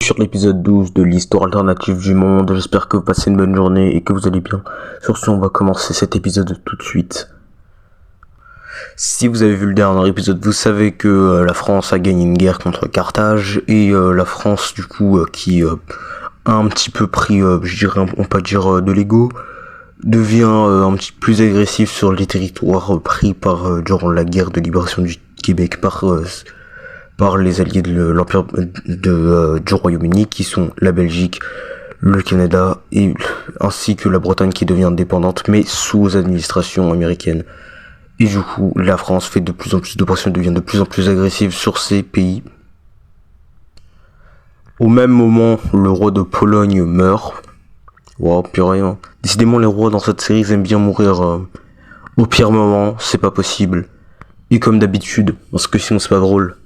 Sur l'épisode 12 de l'histoire alternative du monde. J'espère que vous passez une bonne journée et que vous allez bien. Sur ce, on va commencer cet épisode tout de suite. Si vous avez vu le dernier épisode, vous savez que la France a gagné une guerre contre Carthage et la France, du coup, qui a un petit peu pris, je dirais, on peut dire de l'ego, devient un petit peu plus agressif sur les territoires pris par durant la guerre de libération du Québec par les alliés de l'Empire du Royaume-Uni, qui sont la Belgique, le Canada, ainsi que la Bretagne qui devient indépendante, mais sous administration américaine. Et du coup, la France fait de plus en plus de pression, devient de plus en plus agressive sur ces pays. Au même moment, le roi de Pologne meurt. Wow, purée, hein. Décidément, les rois dans cette série, ils aiment bien mourir au pire moment, c'est pas possible. Et comme d'habitude, parce que sinon c'est pas drôle,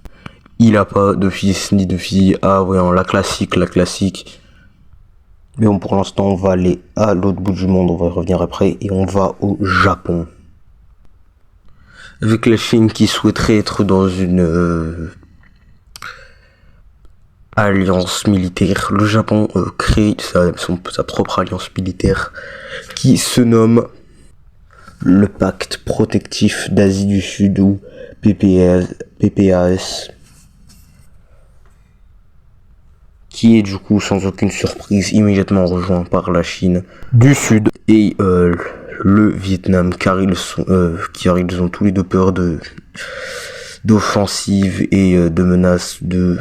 il a pas de fils ni de fille. Ah ouais, la classique. Mais bon, pour l'instant, on va aller à l'autre bout du monde, on va y revenir après, et on va au Japon. Avec la Chine qui souhaiterait être dans une alliance militaire, le Japon crée sa propre alliance militaire qui se nomme le Pacte Protectif d'Asie du Sud, ou PPAS. Qui est du coup, sans aucune surprise, immédiatement rejoint par la Chine du Sud et le Vietnam, car ils ont tous les deux peur d'offensives et de menaces de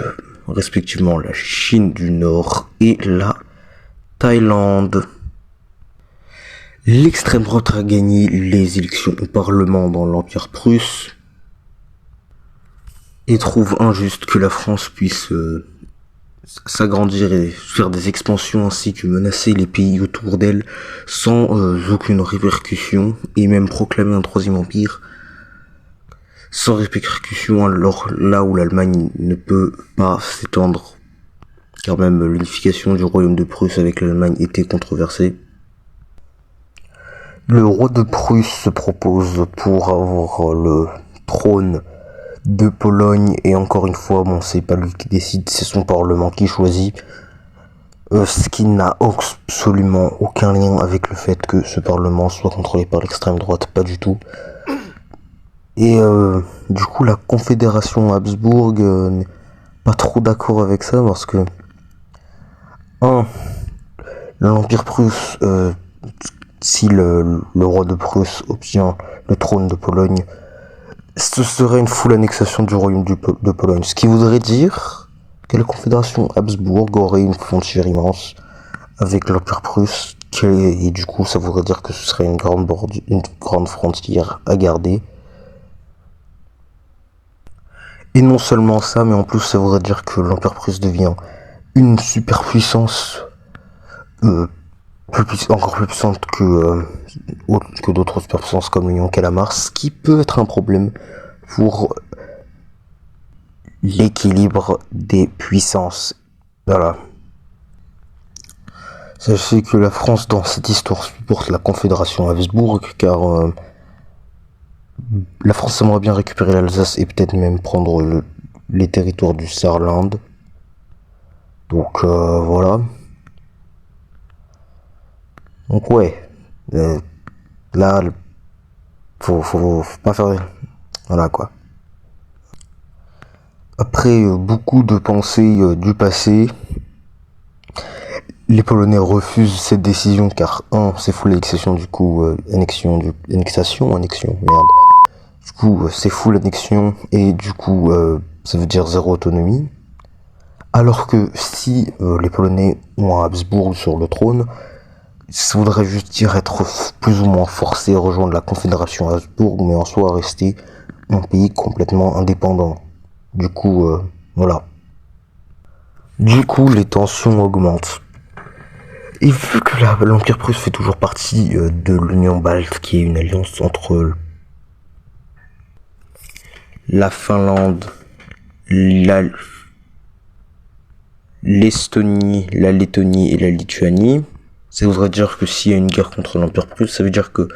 respectivement la Chine du Nord et la Thaïlande. L'extrême droite a gagné les élections au Parlement dans l'Empire prusse et trouve injuste que la France puisse s'agrandir et faire des expansions ainsi que menacer les pays autour d'elle sans aucune répercussion, et même proclamer un troisième empire sans répercussion, alors là où l'Allemagne ne peut pas s'étendre, car même l'unification du royaume de Prusse avec l'Allemagne était controversée. Le roi de Prusse se propose pour avoir le trône de Pologne, et encore une fois, bon, c'est pas lui qui décide, c'est son parlement qui choisit, ce qui n'a absolument aucun lien avec le fait que ce parlement soit contrôlé par l'extrême droite, pas du tout. Et du coup, la Confédération Habsbourg n'est pas trop d'accord avec ça, parce que l'Empire prusse, si le roi de Prusse obtient le trône de Pologne, ce serait une full annexation du royaume de Pologne, ce qui voudrait dire que la Confédération Habsbourg aurait une frontière immense avec l'Empire prusse, et du coup ça voudrait dire que ce serait une grande frontière à garder. Et non seulement ça, mais en plus ça voudrait dire que l'Empire prusse devient une superpuissance encore plus puissante que d'autres superpuissances comme l'Union Calamar, ce qui peut être un problème pour l'équilibre des puissances. Voilà. Sachez que la France, dans cette histoire, supporte la Confédération Habsbourg, car la France aimerait bien récupérer l'Alsace et peut-être même prendre les territoires du Saarland. Donc voilà. Donc ouais, là, faut pas faire, voilà quoi. Après beaucoup de pensées du passé, les Polonais refusent cette décision car c'est full annexation, du coup annexion, merde. Du coup c'est full annexion et du coup ça veut dire zéro autonomie. Alors que si les Polonais ont un Habsbourg sur le trône, ça voudrait juste dire être plus ou moins forcé à rejoindre la Confédération Habsbourg, mais en soi rester un pays complètement indépendant. Du coup, voilà. Du coup, les tensions augmentent. Et vu que l'Empire prusse fait toujours partie de l'Union Balte, qui est une alliance entre la Finlande, l'Estonie, la Lettonie et la Lituanie, ça voudrait dire que s'il y a une guerre contre l'Empire prusse, ça veut dire que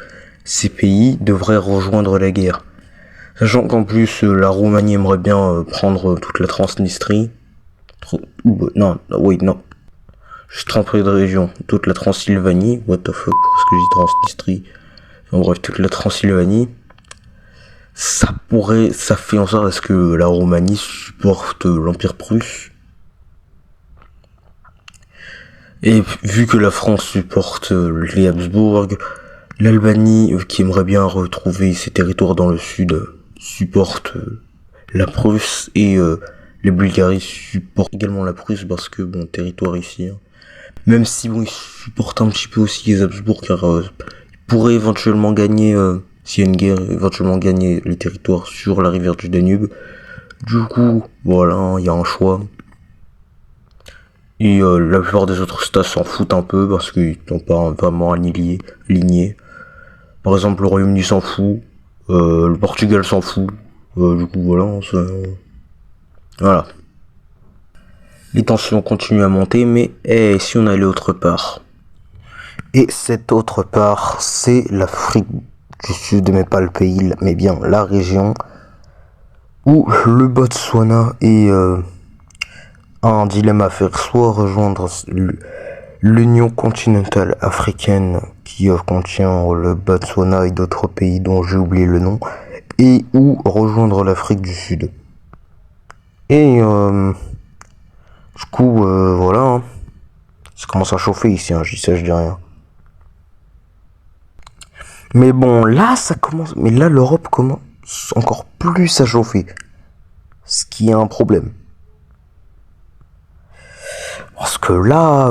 ces pays devraient rejoindre la guerre. Sachant qu'en plus, la Roumanie aimerait bien prendre toute la Transnistrie, Non, oui, non. Je suis trompé de région. Toute la Transylvanie. What the fuck, parce que j'ai Transnistrie. En bref, toute la Transylvanie. Ça fait en sorte à ce que la Roumanie supporte l'Empire prusse. Et vu que la France supporte les Habsbourg, l'Albanie, qui aimerait bien retrouver ses territoires dans le sud, supporte la Prusse, et les Bulgaries supportent également la Prusse parce que bon, territoire ici. Hein. Même si bon, ils supportent un petit peu aussi les Habsbourg, car ils pourraient éventuellement gagner, s'il y a une guerre, éventuellement gagner les territoires sur la rivière du Danube. Du coup, voilà, il y a un choix. Et la plupart des autres États s'en foutent un peu parce qu'ils n'ont pas vraiment alignés. Par exemple, le Royaume-Uni s'en fout, le Portugal s'en fout. Du coup, voilà. Les tensions continuent à monter, mais si on allait autre part? Et cette autre part, c'est l'Afrique du Sud, mais pas le pays, mais bien la région, où le Botswana est un dilemme à faire, soit rejoindre l'Union continentale africaine qui contient le Botswana et d'autres pays dont j'ai oublié le nom, et ou rejoindre l'Afrique du Sud. Et du coup, voilà, hein. Ça commence à chauffer ici, hein, je dis rien. Mais bon, là, ça commence. Mais là, l'Europe commence encore plus à chauffer. Ce qui est un problème. Parce que là,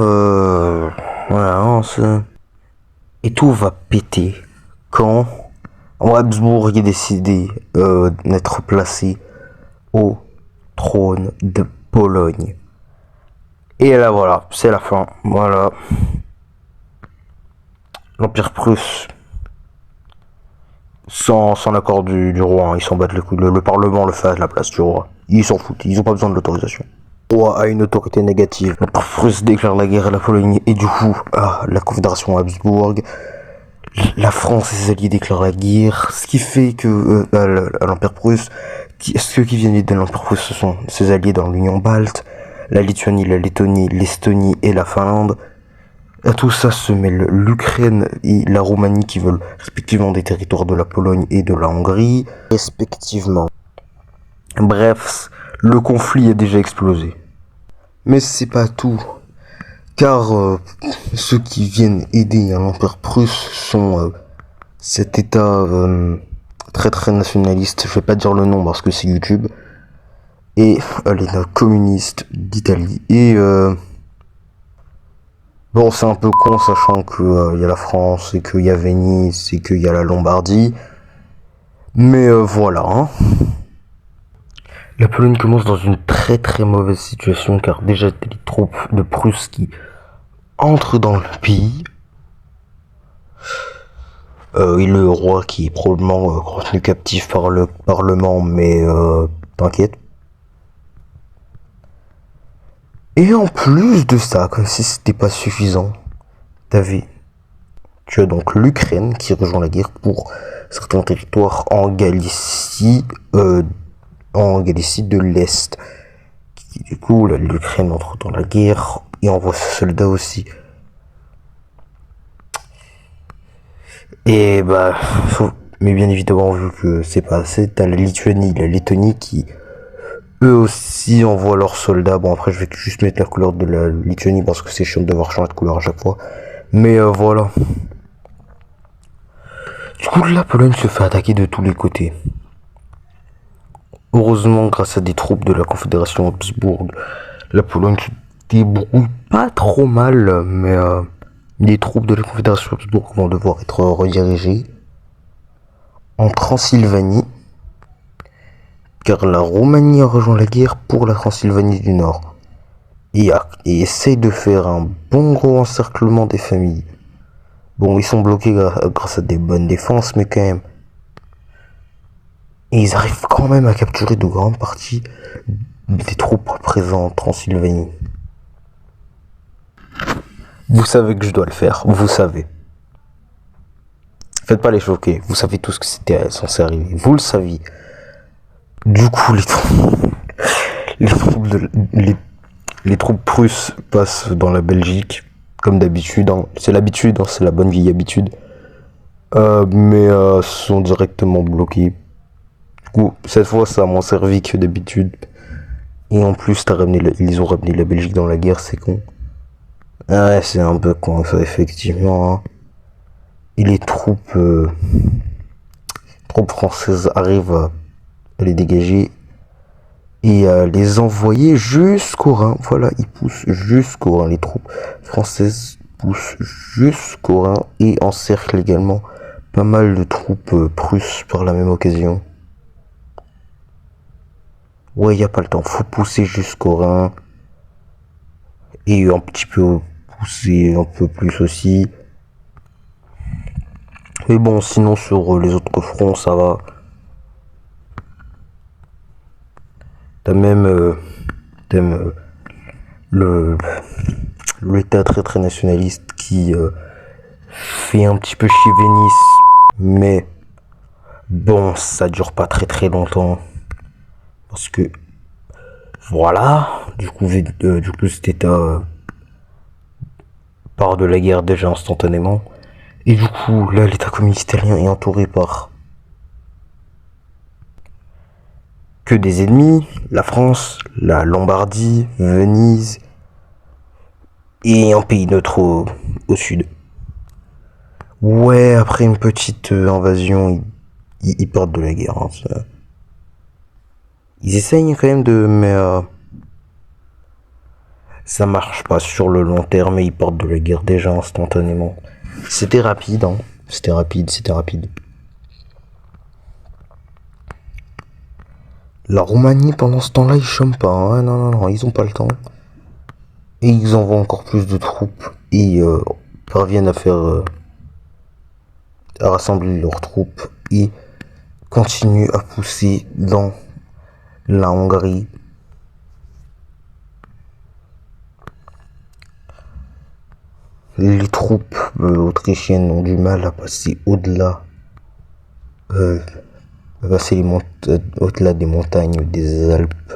voilà, hein, et tout va péter quand Habsbourg est décidé d'être placé au trône de Pologne. Et là, voilà, c'est la fin. Voilà. L'Empire prusse, sans l'accord du roi, hein, ils s'en battent les couilles. Le Parlement le fait à la place du roi. Ils s'en foutent, ils ont pas besoin de l'autorisation. Le roi a une autorité négative. L'Empire prusse déclare la guerre à la Pologne et du coup, la Confédération Habsbourg, la France et ses alliés déclarent la guerre, ce qui fait que l'Empire prusse, ceux qui viennent de l'Empire prusse, ce sont ses alliés dans l'Union balte, la Lituanie, la Lettonie, l'Estonie et la Finlande. À tout ça se mêlent l'Ukraine et la Roumanie qui veulent respectivement des territoires de la Pologne et de la Hongrie, respectivement. Bref, le conflit a déjà explosé. Mais c'est pas tout, car ceux qui viennent aider l'Empire prusse sont cet État très très nationaliste, je vais pas dire le nom parce que c'est YouTube, et l'État communiste d'Italie. Et bon, c'est un peu con, sachant que y a la France, et qu'il y a Venise, et qu'il y a la Lombardie. Mais voilà. Hein. La Pologne commence dans une très très mauvaise situation, car déjà les troupes de Prusse qui entrent dans le pays. Et le roi qui est probablement retenu captif par le Parlement, mais t'inquiète. Et en plus de ça, comme si c'était pas suffisant, tu as donc l'Ukraine qui rejoint la guerre pour certains territoires en Galicie de l'Est. Du coup, l'Ukraine entre dans la guerre et envoie ses soldats aussi. Et mais bien évidemment, vu que c'est pas assez, t'as la Lituanie, la Lettonie qui eux aussi envoient leurs soldats. Bon, après je vais juste mettre la couleur de la Lituanie parce que c'est chiant de devoir changer de couleur à chaque fois. Mais voilà. Du coup, la Pologne se fait attaquer de tous les côtés. Heureusement, grâce à des troupes de la Confédération Habsbourg, la Pologne se débrouille pas trop mal, mais les troupes de la Confédération Habsbourg vont devoir être redirigées en Transylvanie, car la Roumanie a rejoint la guerre pour la Transylvanie du Nord et essaye de faire un bon gros encerclement des familles. Bon, ils sont bloqués grâce à des bonnes défenses, mais quand même. Et ils arrivent quand même à capturer de grandes parties des troupes présentes en Transylvanie. Vous savez que je dois le faire, vous savez. Faites pas les choquer, vous savez tout ce que c'était censé arriver, vous le saviez. Du coup, Les troupes russes passent dans la Belgique, comme d'habitude. Hein. C'est l'habitude, hein, c'est la bonne vieille habitude. Mais sont directement bloqués. Du coup, cette fois, ça a moins servi que d'habitude. Et en plus, ils ont ramené la Belgique dans la guerre, c'est con. Ouais, c'est un peu con, ça, effectivement. Hein. Et les troupes françaises arrivent à les dégager et à les envoyer jusqu'au Rhin. Voilà, ils poussent jusqu'au Rhin. Les troupes françaises poussent jusqu'au Rhin et encerclent également pas mal de troupes russes par la même occasion. Ouais, y a pas le temps, faut pousser jusqu'au Rhin et un petit peu pousser un peu plus aussi. Mais bon, sinon sur les autres fronts, ça va. T'as même l'État très très nationaliste qui fait un petit peu chier Venise, mais bon, ça dure pas très très longtemps parce que voilà, du coup cet État part de la guerre déjà instantanément. Et du coup, là, l'État communiste italien est entouré par que des ennemis, la France, la Lombardie, Venise, et un pays neutre au sud. Ouais, après une petite invasion, ils partent de la guerre. Hein, ils essayent quand même mais ça marche pas sur le long terme et ils partent de la guerre déjà instantanément. C'était rapide, hein. C'était rapide. La Roumanie, pendant ce temps-là, ils chôment pas. Hein. Non, ils ont pas le temps. Et ils envoient encore plus de troupes. Et parviennent à rassembler leurs troupes. Et continuent à pousser dans la Hongrie. Les troupes autrichiennes ont du mal à passer au-delà. Au-delà des montagnes, des Alpes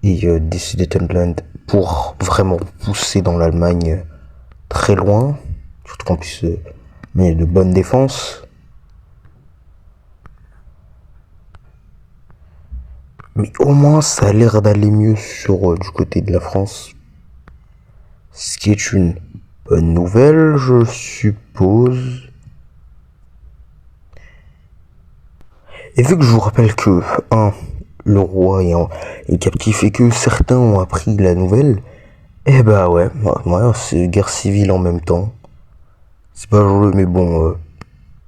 et des Sudetenland pour vraiment pousser dans l'Allemagne très loin, surtout qu'on puisse mener de bonnes défenses. Mais au moins ça a l'air d'aller mieux du côté de la France, ce qui est une bonne nouvelle, je suppose. Et vu que je vous rappelle que le roi est captif et que certains ont appris la nouvelle, eh bah ouais, c'est guerre civile en même temps. C'est pas joyeux, mais bon,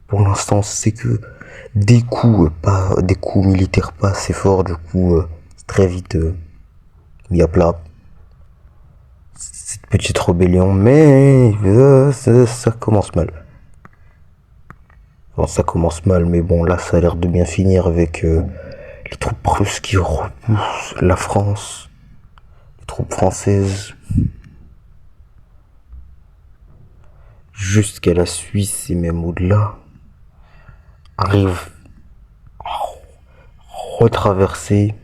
pour l'instant c'est que des coups militaires pas assez forts, du coup c'est très vite mis à plat cette petite rébellion, mais ça commence mal. Bon, ça commence mal, mais bon, là ça a l'air de bien finir avec les troupes russes qui repoussent la France, les troupes françaises jusqu'à la Suisse et même au-delà, arrivent à retraverser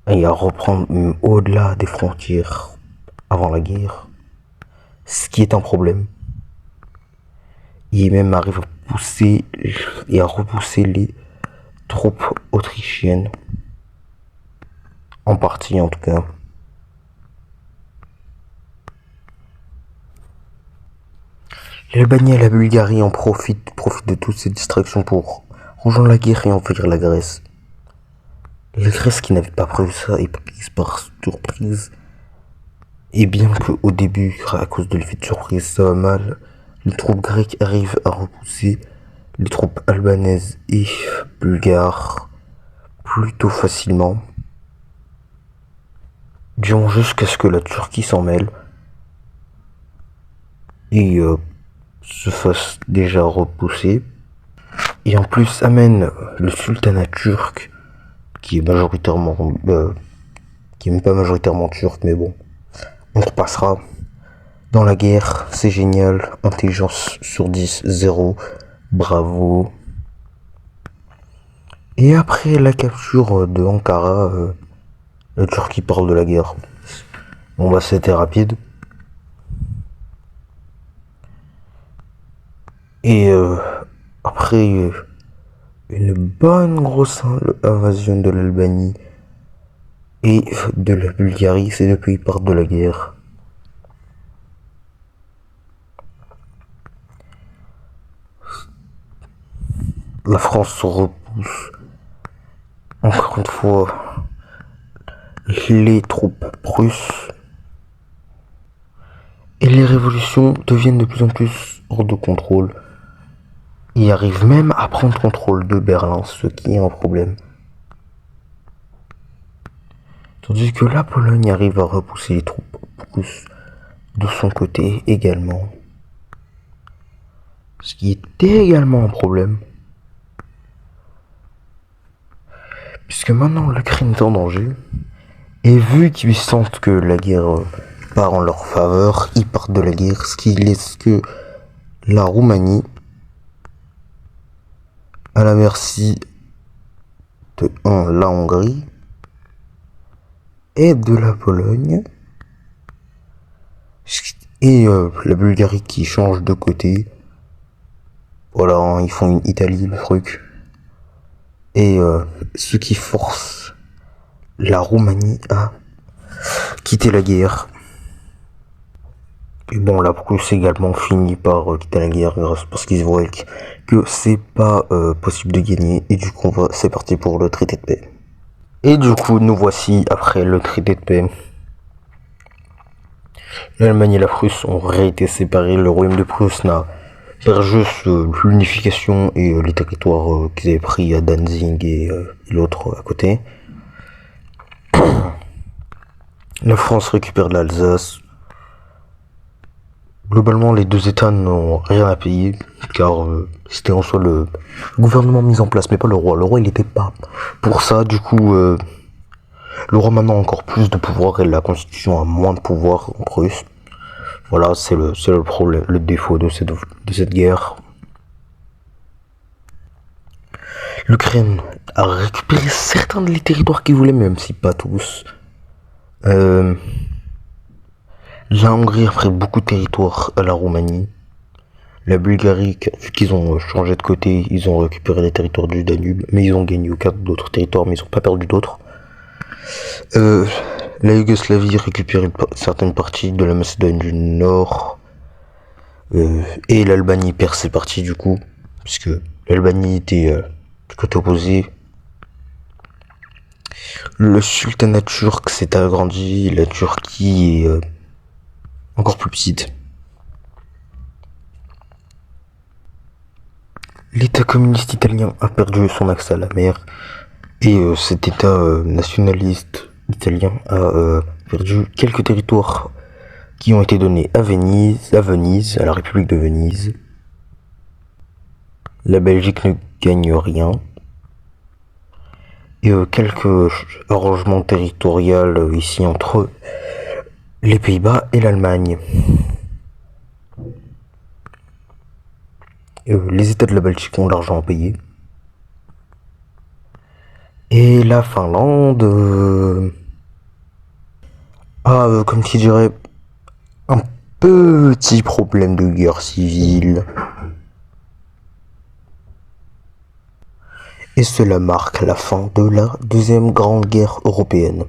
et à reprendre au-delà des frontières avant la guerre, ce qui est un problème. Il même arrive à pousser et à repousser les troupes autrichiennes, en partie en tout cas. L'Albanie et la Bulgarie en profitent de toutes ces distractions pour rejoindre la guerre et envahir la Grèce. La Grèce qui n'avait pas prévu ça est prise par surprise. Et bien qu'au début, à cause de l'effet de surprise, ça va mal, les troupes grecques arrivent à repousser les troupes albanaises et bulgares plutôt facilement. Disons jusqu'à ce que la Turquie s'en mêle et se fasse déjà repousser. Et en plus amène le sultanat turc, qui est majoritairement... qui est même pas majoritairement turc, mais bon, on repassera. Dans la guerre, c'est génial, intelligence sur 10, 0, bravo. Et après la capture de Ankara, la Turquie parle de la guerre. Bon bah c'était rapide. Et après une bonne grosse invasion de l'Albanie et de la Bulgarie, ces deux pays partent de la guerre. La France se repousse encore une fois les troupes russes et les révolutions deviennent de plus en plus hors de contrôle. Ils arrivent même à prendre contrôle de Berlin, ce qui est un problème. Tandis que la Pologne arrive à repousser les troupes russes de son côté également. Ce qui était également un problème. Puisque maintenant l'Ukraine est en danger. Et vu qu'ils sentent que la guerre part en leur faveur, ils partent de la guerre, ce qui laisse que la Roumanie à la merci de la Hongrie et de la Pologne et la Bulgarie qui change de côté. Voilà, ils font une Italie le truc. Et ce qui force la Roumanie à quitter la guerre. Et bon, la Prusse également finit par quitter la guerre parce qu'ils voient que c'est pas possible de gagner. Et du coup, c'est parti pour le traité de paix. Et du coup, nous voici après le traité de paix. L'Allemagne et la Prusse ont été séparés. Le royaume de Prusse n'a perdu juste l'unification et les territoires qu'ils avaient pris à Danzig et l'autre à côté. La France récupère l'Alsace. Globalement, les deux États n'ont rien à payer, car c'était en soi le gouvernement mis en place, mais pas le roi. Le roi, il était pas pour ça. Du coup, le roi maintenant a encore plus de pouvoir et la Constitution a moins de pouvoir en Prusse. Voilà, c'est le problème, le défaut de cette guerre. L'Ukraine a récupéré certains des territoires qu'il voulait, même si pas tous. La Hongrie a pris beaucoup de territoires à la Roumanie. La Bulgarie, vu qu'ils ont changé de côté, ils ont récupéré les territoires du Danube, mais ils ont gagné aucun d'autres territoires, mais ils n'ont pas perdu d'autres. La Yougoslavie récupère certaines parties de la Macédoine du Nord. Et l'Albanie perd ses parties du coup, puisque l'Albanie était du côté opposé. Le sultanat turc s'est agrandi, la Turquie est encore plus petite. L'État communiste italien a perdu son accès à la mer et cet État nationaliste italien a perdu quelques territoires qui ont été donnés à Venise, à la République de Venise. La Belgique ne gagne rien. Et quelques arrangements territoriaux ici entre les Pays-Bas et l'Allemagne. Les États de la Baltique ont l'argent à payer. Et la Finlande a, comme qui dirait, un petit problème de guerre civile. Et cela marque la fin de la deuxième grande guerre européenne.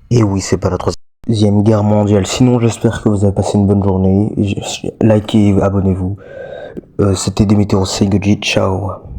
Et oui, c'est pas la troisième guerre mondiale. Sinon, j'espère que vous avez passé une bonne journée. Likez, abonnez-vous. C'était Demetrio Segoji, ciao.